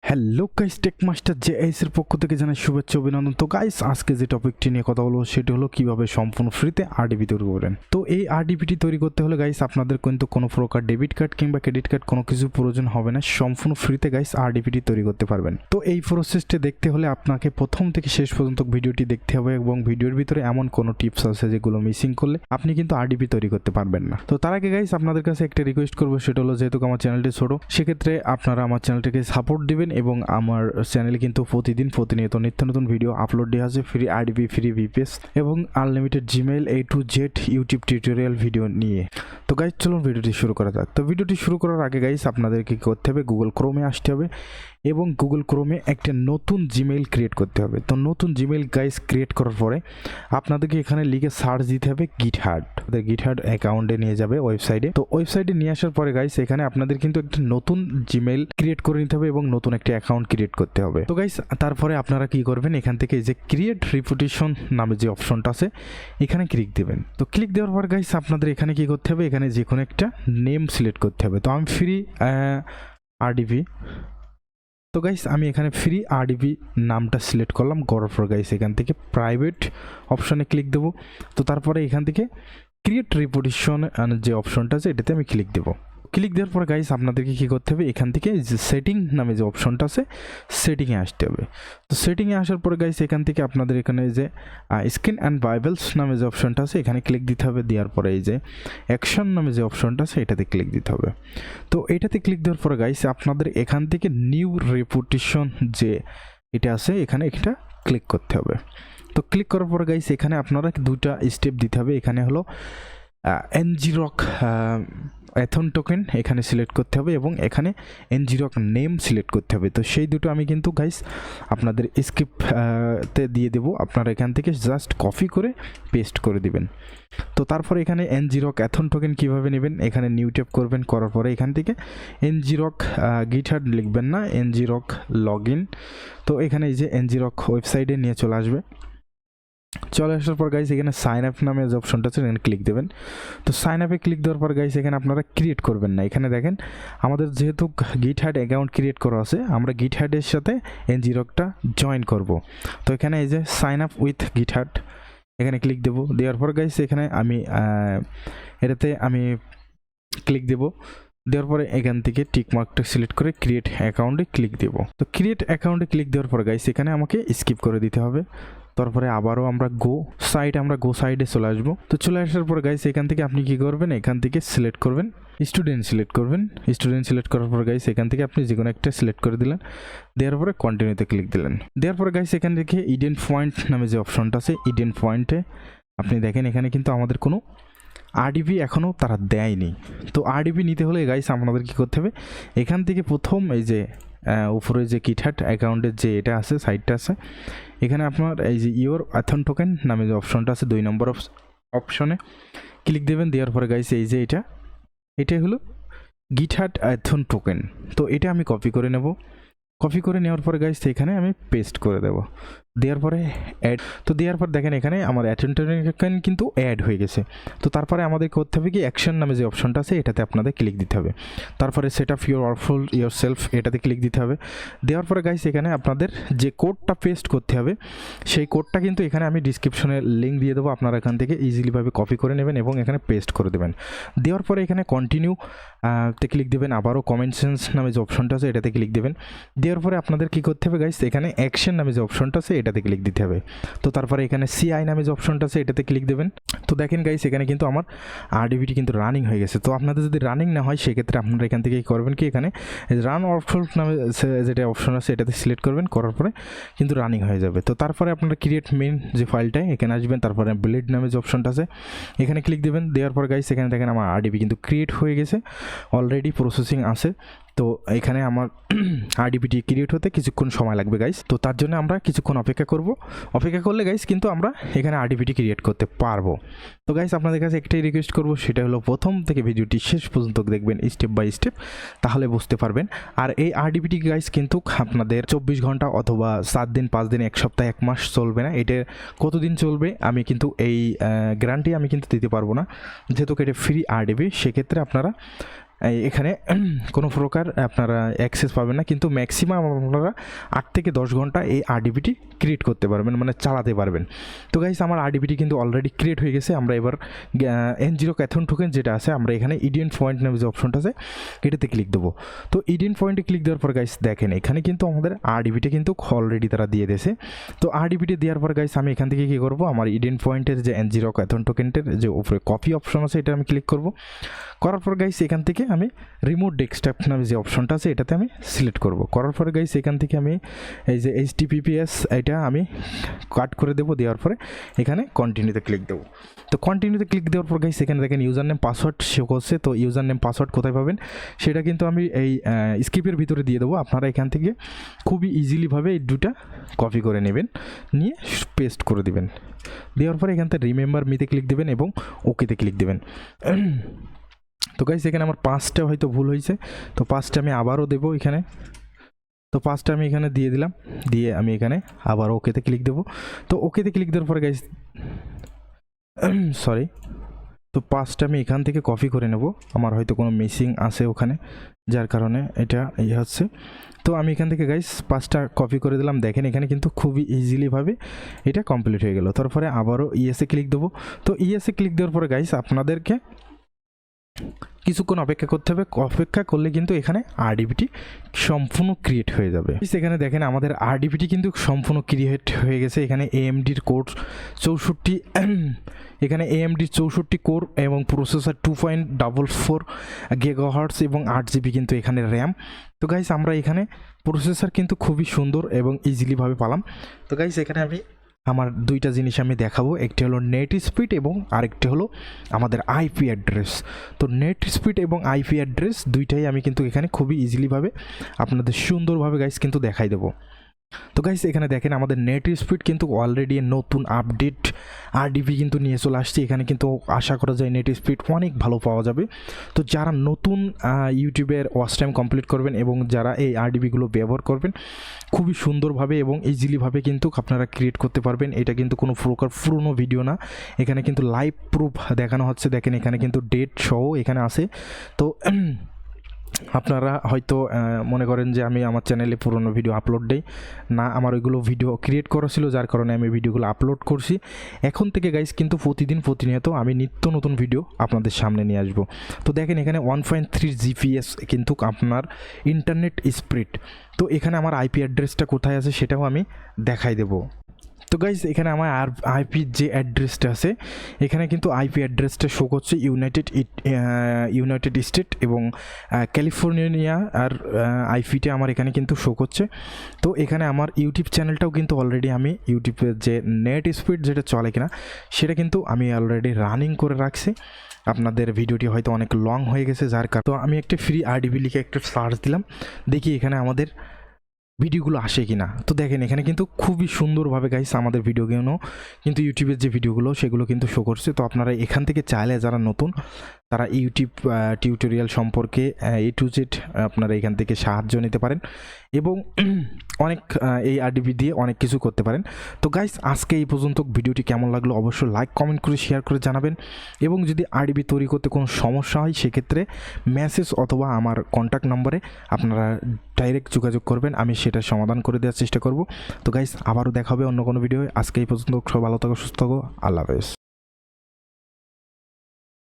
Hello guys, tech master JS এর পক্ষ থেকে জানাই শুভেচ্ছা অভিনন্দন। তো গাইস, আজকে যে টপিকটি নিয়ে কথা বলবো সেটি হলো কিভাবে সম্পূর্ণ ফ্রিতে আরডিবি তৈরি করবেন। তো এই আরডিবিটি তৈরি করতে হলে গাইস আপনাদের কিন্তু কোনো প্রকার ডেবিট কার্ড কিংবা ক্রেডিট কার্ড কোনো কিছু প্রয়োজন হবে না। সম্পূর্ণ ফ্রিতে গাইস আরডিবিটি তৈরি করতে পারবেন। তো এই প্রসেসটি দেখতে হলে আপনাকে প্রথম থেকে শেষ পর্যন্ত ভিডিওটি দেখতে হবে এবং ভিডিওর ভিতরে এমন কোনো টিপস আছে যেগুলো মিসিং করলে আপনি কিন্তু আরডিবি তৈরি করতে পারবেন না। তো তার আগে গাইস আপনাদের কাছে একটা রিকোয়েস্ট করবো, সেটা হলো যেহেতু আমার চ্যানেলটি ছোট, সেক্ষেত্রে আপনারা আমার চ্যানেলটিকে সাপোর্ট দিবেন এবং আমার চ্যানেলে কিন্তু প্রতিনিয়ত নিত্য নতুন ভিডিও আপলোড দেওয়া আছে, ফ্রি আরডিবি, ফ্রি ভিপিএস এবং unlimited Gmail A to Z YouTube tutorial video নিয়ে। তো গাইস চলুন ভিডিওটি শুরু করা যাক। তো ভিডিওটি শুরু করার আগে গাইস আপনাদের কি করতে হবে, গুগল ক্রোমে আসতে হবে এবং গুগল ক্রোমে একটা নতুন জিমেইল ক্রিয়েট করতে হবে। তো নতুন জিমেইল গাইস ক্রিয়েট করার পরে আপনাদেরকে এখানে লিখে সার্চ দিতে হবে গিটহার্ড। আপনাদের গিটহার্ড অ্যাকাউন্টে নিয়ে যাবে ওয়েবসাইটে। তো ওয়েবসাইটে নিয়ে আসার পরে গাইস এখানে আপনাদের কিন্তু একটা নতুন জিমেইল ক্রিয়েট করে নিতে হবে এবং নতুন একটা অ্যাকাউন্ট ক্রিয়েট করতে হবে। তো গাইস তারপরে আপনারা কি করবেন, এখান থেকে এই যে ক্রিয়েট রেপুটেশন নামে যে অপশনটা আছে এখানে ক্লিক দেবেন। তো ক্লিক দেওয়ার পর গাইস আপনাদের এখানে কি করতে হবে, এখানে যে কোনো একটা নেম সিলেক্ট করতে হবে। তো আমি ফ্রি আরডিবি, তো গাইস আমি এখানে ফ্রি আরডিবি নামটা সিলেক্ট করলাম। করার পর গাইস এখান থেকে প্রাইভেট অপশনে ক্লিক দেবো। তো তারপরে এখান থেকে ক্রিয়েট রেপুটেশন যে অপশনটা আছে এটাতে আমি ক্লিক দেবো। ক্লিক দেওয়ার পর গাইস আপনাদেরকে কী করতে হবে, এখান থেকে যে সেটিং নামে যে অপশনটা আছে সেটিংয়ে আসতে হবে। তো সেটিংয়ে আসার পরে গাইস এখান থেকে আপনাদের এখানে যে স্ক্রিন অ্যান্ড বাইবেলস নামে যে অপশনটা আছে এখানে ক্লিক দিতে হবে। দেওয়ার পরে এই যে অ্যাকশন নামে যে অপশনটা আছে এটাতে ক্লিক দিতে হবে। তো এটাতে ক্লিক দেওয়ার পরে গাইস আপনাদের এখান থেকে নিউ রেপুটেশন যে এটা আছে এখানে এটা ক্লিক করতে হবে। তো ক্লিক করার পরে গাইস এখানে আপনারা দুইটা স্টেপ দিতে হবে। এখানে হলো ngrok অ্যাথন টোকেন এখানে সিলেক্ট করতে হবে এবং এখানে ngrok নেম সিলেক্ট করতে হবে। তো সেই দুটো আমি কিন্তু গাইস আপনাদের স্ক্রিপ্টতে দিয়ে দেবো, আপনারা এখান থেকে জাস্ট কপি করে পেস্ট করে দিবেন। তো তারপরে এখানে ngrok অ্যাথন টোকেন কীভাবে নেবেন, এখানে নিউ ট্যাপ করবেন। করার পরে এখান থেকে ngrok গিটহার্ড লিখবেন না, ngrok লগ ইন। তো এখানে এই যে ngrok ওয়েবসাইটে নিয়ে চলে আসবে। চলে আসার পর গাইস এখানে সাইন আপ নামে যে অপশনটা আছে এখানে ক্লিক দেবেন। তো সাইন আপে ক্লিক দেওয়ার পর গাইস এখানে আপনারা ক্রিয়েট করবেন না। এখানে দেখেন আমাদের যেহেতু গিটহার্ড অ্যাকাউন্ট ক্রিয়েট করা আছে, আমরা গিটহার্ডের সাথে ngrokটা জয়েন করব। তো এখানে এই যে সাইন আপ উইথ গিটহার্ড এখানে ক্লিক দেবো। দেওয়ার পর গাইস এখানে আমি এটাতে আমি ক্লিক দেবো। দেওয়ার পরে এখান থেকে টিক মার্কটা সিলেক্ট করে ক্রিয়েট অ্যাকাউন্টে ক্লিক দেবো। তো ক্রিয়েট অ্যাকাউন্টে ক্লিক দেওয়ার পর গাইস এখানে আমাকে স্কিপ করে দিতে হবে। তারপরে আবারও আমরা গো সাইডে চলে আসবো। তো চলে আসার পর গাইস এখান থেকে আপনি কি করবেন, এখান থেকে সিলেক্ট করবেন স্টুডেন্ট সিলেক্ট করার পর গাইস এখান থেকে আপনি যে কোনো একটা সিলেক্ট করে দিলেন। দেওয়ার পরে কন্টিনিউতে ক্লিক দিলেন। দেওয়ার পরে গাইস এখান থেকে ইডেন্ট পয়েন্ট নামে যে অপশনটা আছে ইডেন্ট পয়েন্টে আপনি দেখেন এখানে কিন্তু আমাদের কোনো আরডিবি এখনও তারা দেয়নি। তো আরডিবি নিতে হলে গাইস আপনাদের কী করতে হবে, এখান থেকে প্রথম এই যে উপরে যে গিটহার্ড অ্যাকাউন্টের যে এটা আছে সাইটটা আছে এখানে আপনার এই যে ইওর অ্যাথন টোকেন নামে যে অপশনটা আছে 2 নম্বর অপশনে ক্লিক দেবেন। দেওয়ার পরে গাইস এই যে এটাই হলো গিটহার্ড অ্যাথন টোকেন। তো এটা আমি কপি করে নেব। কপি করে নেওয়ার পরে গাইস এখানে আমি পেস্ট করে দেব। দেওয়ার পরে অ্যাড, তো দেওয়ার পর দেখেন এখানে আমার অ্যাথন টোকেন কিন্তু অ্যাড হয়ে গেছে। তো তারপরে আমাদের করতে হবে কি, অ্যাকশন নামে যে অপশনটা আছে এটাতে আপনাদের ক্লিক দিতে হবে। তারপরে set up your workflow yourself এটাতে ক্লিক দিতে হবে। দেওয়ার পরে গাইস এখানে আপনাদের যে কোডটা পেস্ট করতে হবে সেই কোডটা কিন্তু এখানে আমি ডিসক্রিপশনে লিঙ্ক দিয়ে দেবো, আপনারা এখান থেকে ইজিলিভাবে কপি করে নেবেন এবং এখানে পেস্ট করে দেবেন। দেওয়ার পরে এখানে কন্টিনিউ তে ক্লিক দেবেন। আবারও কমেন্ট সেন্স নামে যে অপশনটা আছে এটাতে ক্লিক দেবেন। দেওয়ার পরে আপনাদের কী করতে হবে গাইস, এখানে অ্যাকশন নামে যে অপশনটা আছে এটাতে ক্লিক দিতে হবে। তো তারপরে এখানে সিআই নামে যে অপশনটা আছে এটাতে ক্লিক দেবেন। তো দেখেন গাইস এখানে কিন্তু আমার আরডিবিটি কিন্তু রানিং হয়ে গেছে। তো আপনাদের যদি রানিং না হয় সেক্ষেত্রে আপনারা এখান থেকে কী করবেন কি, এখানে রান ওয়ার্কফ্লো নামে যেটা অপশন আছে এটাতে সিলেক্ট করবেন। করার পরে কিন্তু রানিং হয়ে যাবে। তো তারপরে আপনারা ক্রিয়েট মেইন যে ফাইলটায় এখানে আসবেন। তারপরে ব্লেড নামে যে অপশনটা আছে এখানে ক্লিক দেবেন। দেওয়ার পর গাইস এখানে দেখেন আমার আরডিবি কিন্তু ক্রিয়েট হয়ে গেছে, অলরেডি প্রসেসিং আছে। তো এখানে আমার আরডিবিটি ক্রিয়েট হতে কিছুক্ষণ সময় লাগবে গাইস। তো তার জন্য আমরা কিছুক্ষণ অপেক্ষা করব। অপেক্ষা করলে গাইস কিন্তু আমরা এখানে আরডিবিটি ক্রিয়েট করতে পারবো। তো গাইস আপনাদের কাছে একটাই রিকোয়েস্ট করব, সেটা হলো প্রথম থেকে ভিডিওটি শেষ পর্যন্ত দেখবেন স্টেপ বাই স্টেপ, তাহলে বুঝতে পারবেন। আর এই আরডিবিটি গাইস কিন্তু আপনাদের 24 ঘন্টা অথবা 7 দিন 5 দিন 1 সপ্তাহ 1 মাস চলবে না। এটা কতদিন চলবে আমি কিন্তু এই গ্যারান্টি আমি কিন্তু দিতে পারবো না, যেহেতু এটা ফ্রি আরডিবি। সেক্ষেত্রে আপনারা এখানে কোনো প্রকার আপনারা অ্যাক্সেস পাবেন না, কিন্তু ম্যাক্সিমাম আপনারা 8 থেকে 10 ঘন্টা এই আরডিবিটি ক্রিয়েট করতে পারবেন, মানে চালাতে পারবেন। তো গাইস আমার আরডিবিটি কিন্তু অলরেডি ক্রিয়েট হয়ে গেছে। আমরা এবার N0 ক্যাথন টোকেন যেটা আছে, আমরা এখানে ইডিএন পয়েন্ট নামে যে অপশনটা আছে এটাতে ক্লিক দেবো। তো ইডিএন পয়েন্টে ক্লিক দেওয়ার পর গাইস দেখেন এখানে কিন্তু আমাদের আরডিবিটি কিন্তু অলরেডি তারা দিয়ে দিয়েছে। তো আরডিবিটি দেওয়ার পর গাইস আমি এখান থেকে কী করবো, আমার ইডিএন পয়েন্টের যে N0 ক্যাথন টোকেনটের যে উপরে কপি অপশন আছে এটা আমি ক্লিক করব। করার পর গাইস এখান থেকে আমি রিমোট ডেস্কটপ নামে যে অপশনটা আছে এটাতে আমি সিলেক্ট করব। করার পরে গাইস এখান থেকে আমি এই যে HTTPS এটা আমি কাট করে দেবো। দেওয়ার পরে এখানে কন্টিনিউতে ক্লিক দেবো। তো কন্টিনিউতে ক্লিক দেওয়ার পর গাইস এখানে দেখেন ইউজার নেম পাসওয়ার্ড শো করছে। তো ইউজার নেম পাসওয়ার্ড কোথায় পাবেন সেটা কিন্তু আমি এই স্ক্রিপ্টের ভিতরে দিয়ে দেবো। আপনারা এখান থেকে খুবই ইজিলিভাবে এই দুটা কপি করে নেবেন, নিয়ে পেস্ট করে দেবেন। দেওয়ার পরে এখান থেকে রিমেম্বার মিতে ক্লিক দেবেন এবং ওকেতে ক্লিক দেবেন। তো গাইস এখানে আমার 5টা হয়তো ভুল হয়েছে, তো 5টা আমি আবারও দেবো এখানে। তো 5টা আমি এখানে দিয়ে দিলাম, দিয়ে আমি এখানে আবার ওকেতে ক্লিক দেবো। তো ওকেতে ক্লিক দেওয়ার পরে গাইস সরি, তো 5টা আমি এখান থেকে কপি করে নেব। আমার হয়তো কোনো মিসিং আছে ওখানে, যার কারণে এটা হচ্ছে। তো আমি এখান থেকে গাইস 5টা কপি করে দিলাম। দেখেন এখানে কিন্তু খুবই ইজিলিভাবে এটা কমপ্লিট হয়ে গেল। তারপরে আবারও ইএসএ ক্লিক দেবো। তো ইএসএ ক্লিক দেওয়ার পরে গাইস আপনাদেরকে কিছুক্ষণ অপেক্ষা করতে হবে। অপেক্ষা করলে কিন্তু এখানে আরডিবিটি সম্পূর্ণ ক্রিয়েট হয়ে যাবে। এখানে দেখেন আমাদের আরডিবিটি কিন্তু সম্পূর্ণ ক্রিয়েট হয়ে গেছে। এখানে AMDর কোর 64, এখানে AMDর 64 কোর এবং প্রসেসর 2.44 GHz এবং 8GB কিন্তু এখানে র্যাম। তো গাইস আমরা এখানে প্রসেসর কিন্তু খুবই সুন্দর এবং ইজিলিভাবে পেলাম। তো গাইস এখানে আমি আমার দুইটা জিনিস আমি দেখাবো, একটি হলো নেট স্পিড এবং আরেকটি হলো আমাদের আইপি অ্যাড্রেস। তো নেট স্পিড এবং আইপি অ্যাড্রেস দুইটাই আমি কিন্তু এখানে খুবই ইজিলিভাবে আপনাদের সুন্দরভাবে গাইস কিন্তু দেখাই দেবো। তো গাইস এখানে দেখেন আমাদের নেট স্পিড কিন্তু অলরেডি নতুন আপডেট আরডিবি কিন্তু নিয়ে চলে আসছে। এখানে কিন্তু আশা করা যায় নেট স্পিড অনেক ভালো পাওয়া যাবে। তো যারা নতুন ইউটিউবের ওয়াচ টাইম কমপ্লিট করবেন এবং যারা এই আরডিবিগুলো ব্যবহার করবেন খুবই সুন্দরভাবে এবং ইজিলিভাবে কিন্তু আপনারা ক্রিয়েট করতে পারবেন। এটা কিন্তু কোনো প্রকার পুরনো ভিডিও না, এখানে কিন্তু লাইভ প্রুফ দেখানো হচ্ছে। দেখেন এখানে কিন্তু ডেট সহ এখানে আছে। তো আপনারা হয়তো মনে করেন যে আমি আমার চ্যানেলে পুরনো ভিডিও আপলোড দেই না, আমার ওইগুলো ভিডিও ক্রিয়েট করা ছিল যার কারণে আমি ভিডিওগুলো আপলোড করছি। এখন থেকে গাইস কিন্তু প্রতিনিয়ত আমি নিত্য নতুন ভিডিও আপনাদের সামনে নিয়ে আসবো। তো দেখেন এখানে 1.3 GPS কিন্তু আপনার ইন্টারনেট স্পিড। তো এখানে আমার আইপি অ্যাড্রেসটা কোথায় আছে সেটাও আমি দেখাই দেবো। তো গাইজ এখানে আমার আইপি যে অ্যাড্রেসটা আছে এখানে কিন্তু আইপি অ্যাড্রেসটা শো করছে ইউনাইটেড স্টেট এবং ক্যালিফোর্নিয়া, আর আইপিটা আমার এখানে কিন্তু শো করছে। তো এখানে আমার ইউটিউব চ্যানেলটাও কিন্তু অলরেডি আমি ইউটিউবের যে নেট স্পিড যেটা চলে কিনা সেটা কিন্তু আমি অলরেডি রানিং করে রাখছি। আপনাদের ভিডিওটি হয়তো অনেক লং হয়ে গেছে যার কারণে তো আমি একটা ফ্রি আরডিবি লিখে একটা সার্চ দিলাম, দেখি এখানে আমাদের ভিডিওগুলো আসে কিনা। তো দেখেন এখানে কিন্তু খুবই সুন্দরভাবে গাইস আমাদের ভিডিওগুলো কিন্তু ইউটিউবের যে ভিডিওগুলো সেগুলো কিন্তু শো করছে। তো আপনারা এখান থেকে চাইলে যারা নতুন তারা ইউটিউব টিউটোরিয়াল সম্পর্কে A to Z আপনারা এখান থেকে সাহায্য নিতে পারেন এবং অনেক এই আরডিবি দিয়ে অনেক কিছু করতে পারেন। তো গাইস আজকে এই পর্যন্ত। ভিডিওটি কেমন লাগলো অবশ্যই লাইক কমেন্ট করে শেয়ার করে জানাবেন এবং যদি আরডিবি তৈরি করতে কোনো সমস্যা হয় সেক্ষেত্রে মেসেজ অথবা আমার কন্ট্যাক্ট নম্বরে আপনারা ডাইরেক্ট যোগাযোগ করবেন, আমি সেটা সমাধান করে দেওয়ার চেষ্টা করব। তো গাইস আবারও দেখা হবে অন্য কোনো ভিডিও। আজকে এই পর্যন্ত, সব ভালো থাকো, সুস্থ থাকো, আল্লাহ হাফেজ।